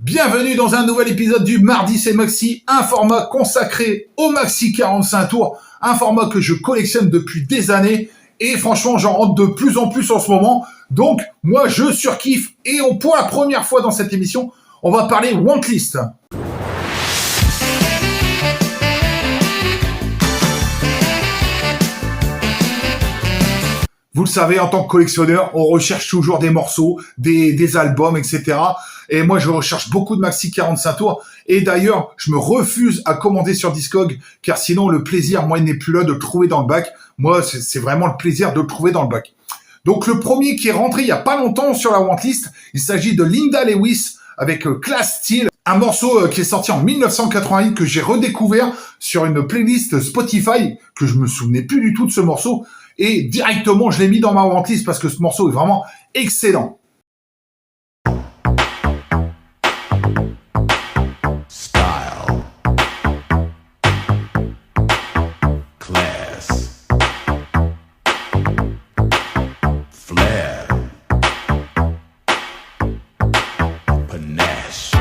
Bienvenue dans un nouvel épisode du Mardi c'est Maxi, un format consacré au Maxi 45 tours, un format que je collectionne depuis des années et franchement j'en rentre de plus en plus en ce moment, donc moi je surkiffe et pour la première fois dans cette émission, on va parler Wantlist. Vous le savez, en tant que collectionneur, on recherche toujours des morceaux, des albums, etc. Et moi, je recherche beaucoup de maxi 45 tours. Et d'ailleurs, je me refuse à commander sur Discog, car sinon, le plaisir, moi, il n'est plus là de le trouver dans le bac. Moi, c'est vraiment le plaisir de le trouver dans le bac. Donc, le premier qui est rentré il y a pas longtemps sur la Wantlist, il s'agit de Linda Lewis avec Class Steel. Un morceau qui est sorti en 1988 que j'ai redécouvert sur une playlist Spotify, que je me souvenais plus du tout de ce morceau. Et directement, je l'ai mis dans ma Wantlist parce que ce morceau est vraiment excellent. Style. Class. Flair. Panache.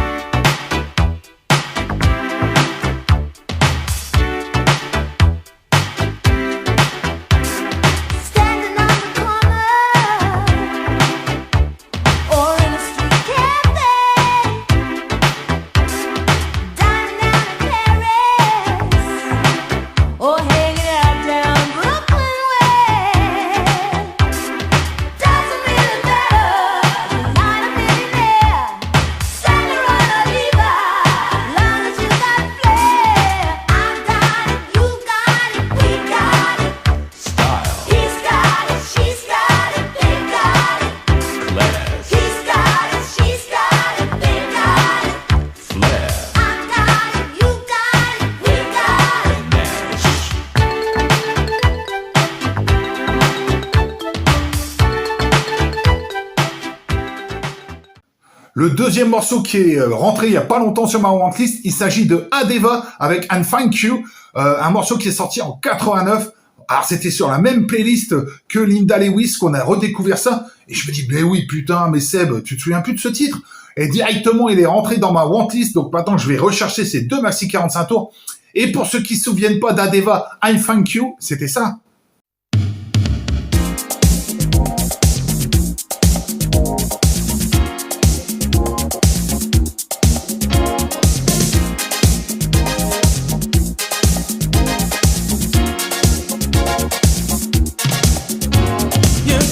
Le deuxième morceau qui est rentré il y a pas longtemps sur ma Wantlist, il s'agit de Adeva avec And Thank You, un morceau qui est sorti en 89. Alors c'était sur la même playlist que Linda Lewis qu'on a redécouvert ça. Et je me dis, mais oui, putain, mais Seb, tu te souviens plus de ce titre? Et directement, il est rentré dans ma Wantlist. Donc maintenant, je vais rechercher ces deux maxi 45 tours. Et pour ceux qui se souviennent pas d'Adeva, I Thank You, c'était ça.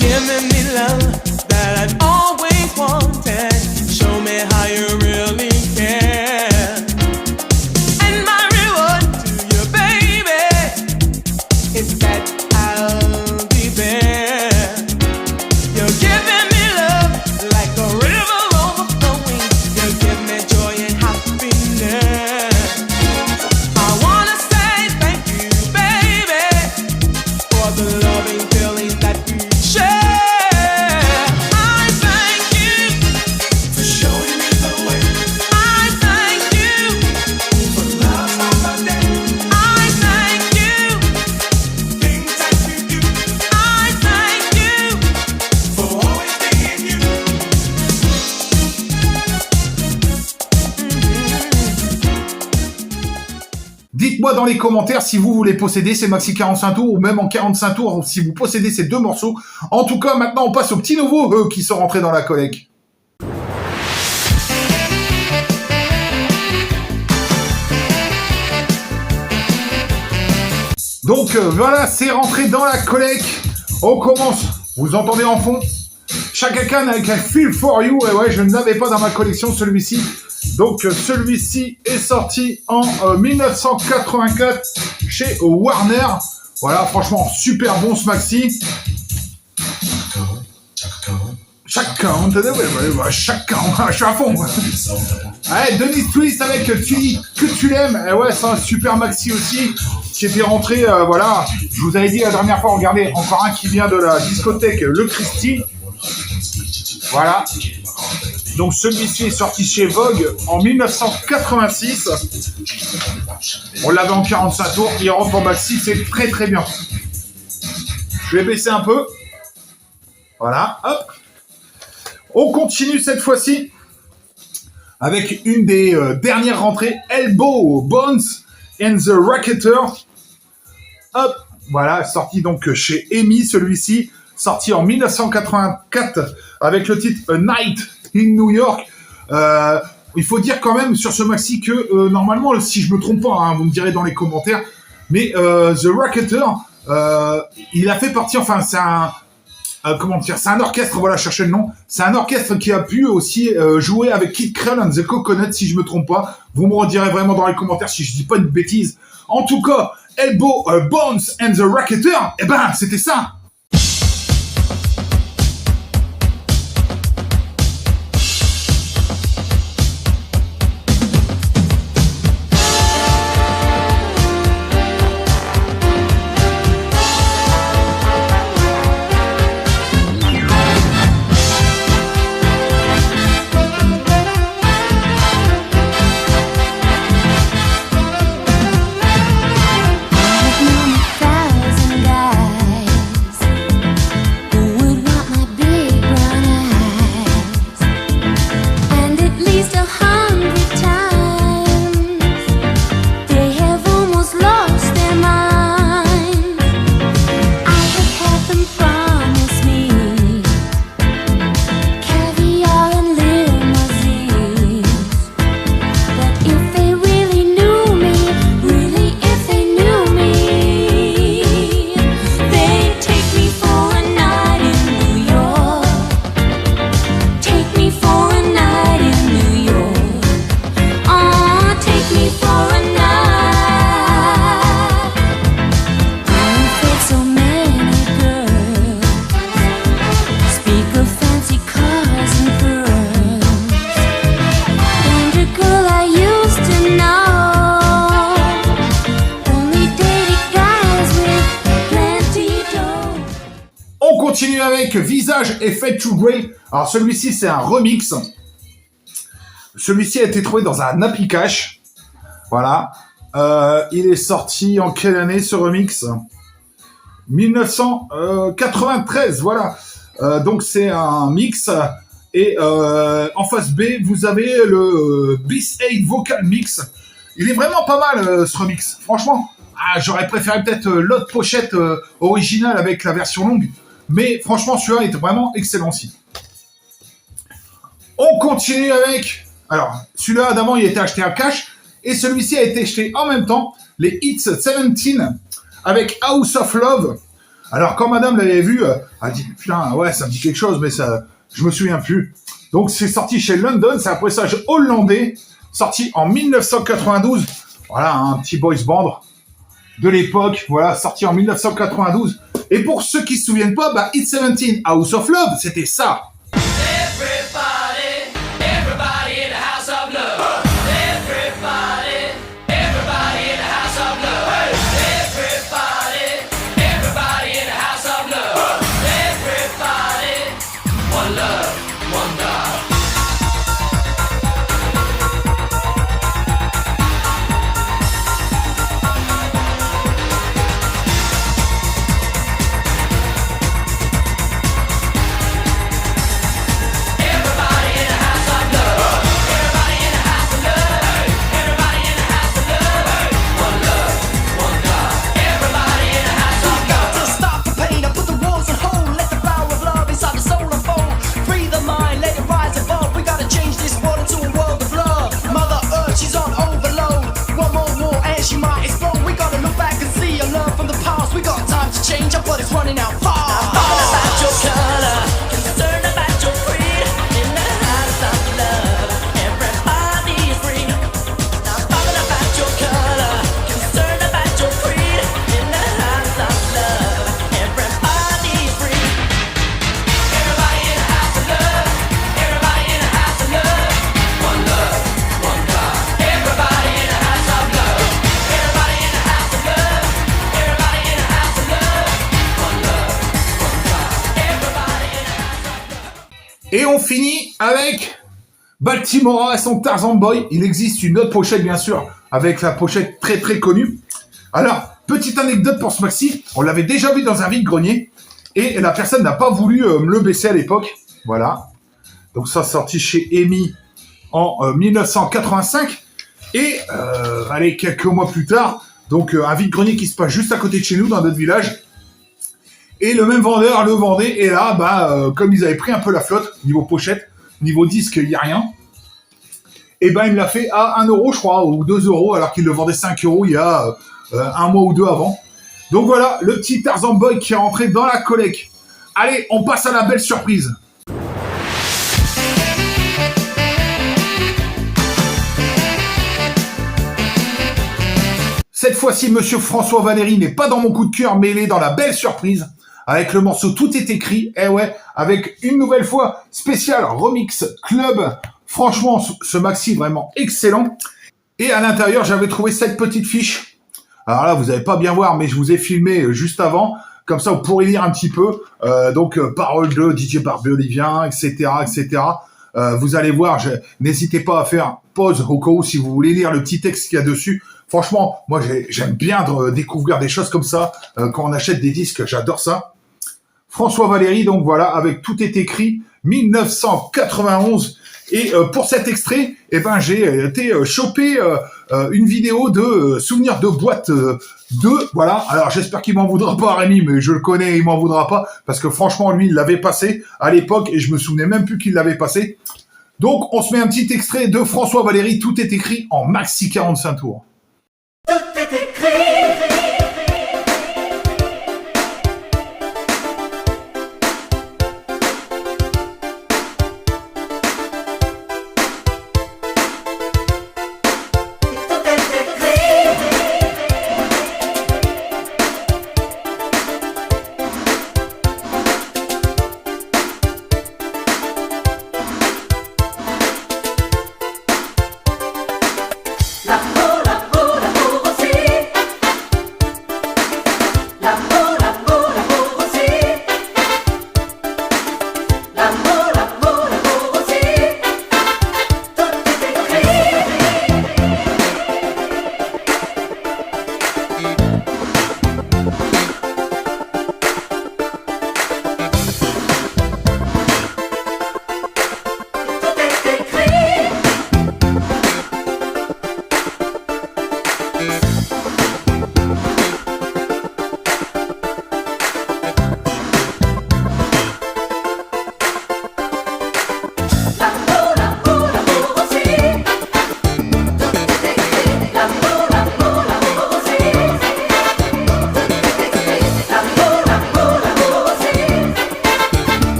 Giving me love that I've always wanted. Show me how you really care. And my reward to you, baby, is that I'll be there. You're giving me love like a river overflowing. You give me joy and happiness. I wanna say thank you, baby, for the loving feeling that you share. I thank you for showing me the way. I thank you for love on my day. I thank you things that you do. I thank you for always being you. Dites-moi dans les commentaires si vous voulez posséder ces maxi 45 tours ou même en 45 tours si vous possédez ces deux morceaux. En tout cas, maintenant on passe aux petits nouveaux qui sont rentrés dans la collecte. Donc voilà, c'est rentré dans la collecte. On commence. Vous entendez en fond Chaka Khan avec un Feel For You. Et ouais, je ne l'avais pas dans ma collection celui-ci. Donc celui-ci est sorti en 1984 chez Warner. Voilà, franchement, super bon ce maxi. Chaka Khan, je suis à fond. Ouais, Dennis Twist avec Tu dis que tu l'aimes. Et ouais, c'est un super maxi aussi. Qui était rentré, voilà. Je vous avais dit la dernière fois, regardez, encore un qui vient de la discothèque Le Christie. Voilà. Donc celui-ci est sorti chez Vogue en 1986. On l'avait en 45 tours, il rentre en maxi, c'est très très bien. Je vais baisser un peu. Voilà, hop. On continue cette fois-ci avec une des dernières rentrées, Elbow, Bones and the Racketer. Hop, voilà, sorti donc chez EMI, celui-ci, sorti en 1984 avec le titre A Night in New York. Il faut dire quand même sur ce maxi que normalement, si je me trompe pas, hein, vous me direz dans les commentaires, mais The Racketer, il a fait partie, enfin c'est un... comment dire, c'est un orchestre, voilà, cherchez le nom. C'est un orchestre qui a pu aussi jouer avec Kid Creole and the Coconuts, si je me trompe pas. Vous me redirez vraiment dans les commentaires si je dis pas une bêtise. En tout cas, Elbow, Bones and the Racketer, eh ben, c'était ça. continue avec Visage et Fade to Grey. Alors celui-ci c'est un remix. Celui-ci a été trouvé dans un Happy Cash. Voilà. Il est sorti en quelle année ce remix? 1993, voilà. Donc c'est un mix. Et en face B, vous avez le Beast 8 Vocal Mix. Il est vraiment pas mal ce remix. Franchement, j'aurais préféré peut-être l'autre pochette originale avec la version longue. Mais franchement, celui-là est vraiment excellent aussi. On continue avec... Alors, celui-là, d'avant, il a été acheté à cash. Et celui-ci a été acheté en même temps. Les Hits 17 avec House of Love. Alors, quand madame l'avait vu, elle dit, putain, ouais, ça me dit quelque chose, mais ça, je me souviens plus. Donc, c'est sorti chez London. C'est un pressage hollandais. Sorti en 1992. Voilà, un petit boys band de l'époque. Voilà, sorti en 1992. Et pour ceux qui se souviennent pas, bah, Hit 17 House of Love, c'était ça. Et on finit avec Baltimore et son Tarzan Boy. Il existe une autre pochette, bien sûr, avec la pochette très très connue. Alors, petite anecdote pour ce maxi, on l'avait déjà vu dans un vide-grenier, et la personne n'a pas voulu me le baisser à l'époque. Voilà. Donc ça, sorti chez EMI en 1985. Et allez, quelques mois plus tard, donc un vide-grenier qui se passe juste à côté de chez nous, dans notre village. Et le même vendeur le vendait. Et là, comme ils avaient pris un peu la flotte, niveau pochette, niveau disque, il n'y a rien. Et ben il me l'a fait à 1 euro, je crois, ou 2 euros, alors qu'il le vendait 5 euros il y a un mois ou deux avant. Donc voilà, le petit Tarzan Boy qui est rentré dans la collecte. Allez, on passe à la belle surprise. Cette fois-ci, Monsieur François Valéry n'est pas dans mon coup de cœur, mais il est dans la belle surprise. Avec le morceau Tout est écrit, eh ouais, avec une nouvelle fois spécial remix club. Franchement, ce maxi est vraiment excellent. Et à l'intérieur, j'avais trouvé cette petite fiche. Alors là, vous n'allez pas bien voir, mais je vous ai filmé juste avant. Comme ça, vous pourrez lire un petit peu. Paroles de DJ Barbelivien, etc., etc. Vous allez voir, n'hésitez pas à faire pause au cas où si vous voulez lire le petit texte qu'il y a dessus. Franchement, moi, j'aime bien découvrir des choses comme ça. Quand on achète des disques, j'adore ça. François Valéry, donc voilà, avec Tout est écrit, 1991. Et pour cet extrait, eh ben, j'ai été choper une vidéo de souvenirs de boîte 2. Voilà, alors j'espère qu'il m'en voudra pas, Rémi, mais je le connais, il m'en voudra pas. Parce que franchement, lui, il l'avait passé à l'époque et je me souvenais même plus qu'il l'avait passé. Donc, on se met un petit extrait de François Valéry, Tout est écrit en maxi 45 tours. Tout est écrit.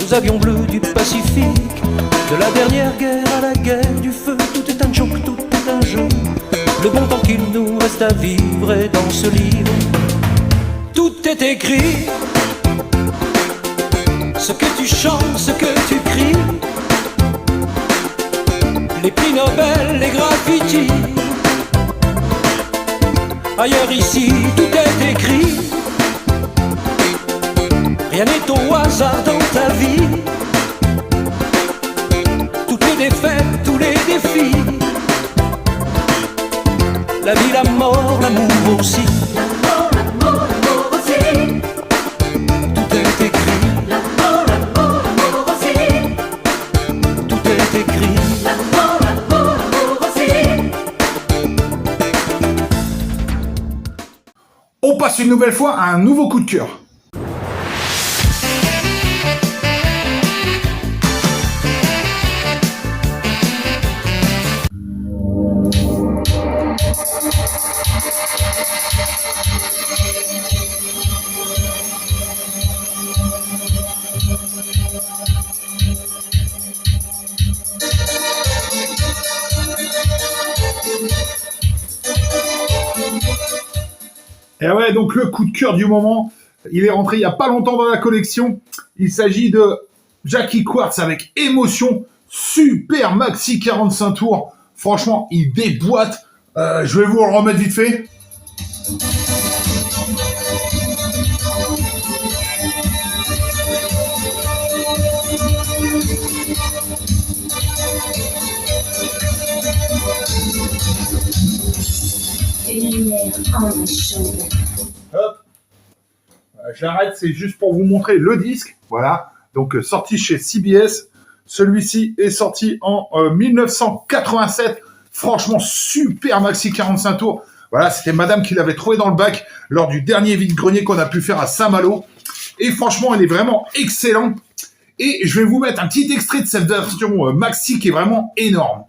Nous avions bleu du Pacifique, de la dernière guerre à la guerre du feu. Tout est un joke, tout est un jeu. Le bon temps qu'il nous reste à vivre est dans ce livre. Tout est écrit. Ce que tu chantes, ce que tu cries. Les prix Nobel, les graffitis. Ailleurs ici, tout est écrit. Rien n'est au hasard dans ta vie. Toutes les défaites, tous les défis. La vie, la mort, l'amour aussi. L'amour aussi. Tout est écrit. L'amour aussi. Tout est écrit. L'amour aussi. On passe une nouvelle fois à un nouveau coup de cœur. Et ouais, donc le coup de cœur du moment, il est rentré il y a pas longtemps dans la collection. Il s'agit de Jackie Quartz avec Émotion, super maxi 45 tours. Franchement, il déboîte. Je vais vous le remettre vite fait. Une lumière ambre et chaude. Hop. Je l'arrête, c'est juste pour vous montrer le disque. Voilà. Donc, sorti chez CBS. Celui-ci est sorti en 1987. Franchement, super maxi 45 tours. Voilà, c'était madame qui l'avait trouvé dans le bac lors du dernier vide-grenier qu'on a pu faire à Saint-Malo. Et franchement, il est vraiment excellent. Et je vais vous mettre un petit extrait de cette version maxi qui est vraiment énorme.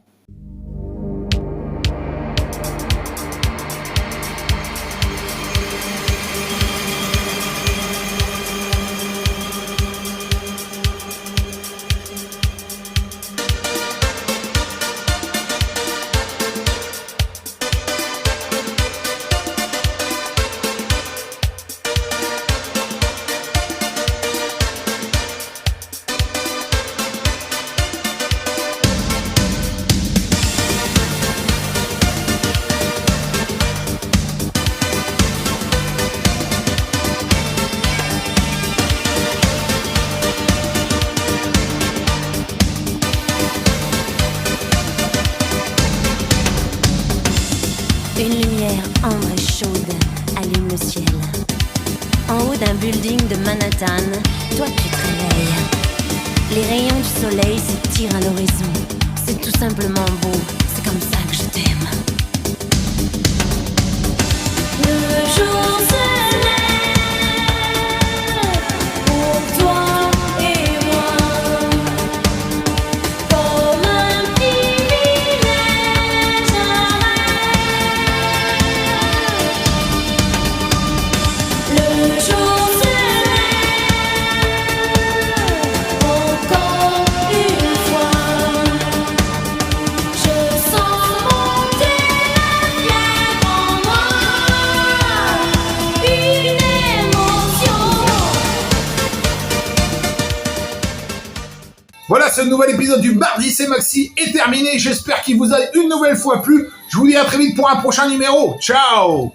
Une lumière ambre et chaude allume le ciel. En haut d'un building de Manhattan, toi tu te réveilles. Les rayons du soleil s'étirent à l'horizon. C'est tout simplement beau, c'est comme ça que je t'aime. Le jour se lève pour toi et moi, comme un privilège. Le jour se lève encore une fois. Je sens monter la fièvre en moi, une émotion. Voilà, ce nouvel épisode du Mardi c'est Maxi est terminé. J'espère qu'il vous a une nouvelle fois plu. Je vous dis à très vite pour un prochain numéro. Ciao!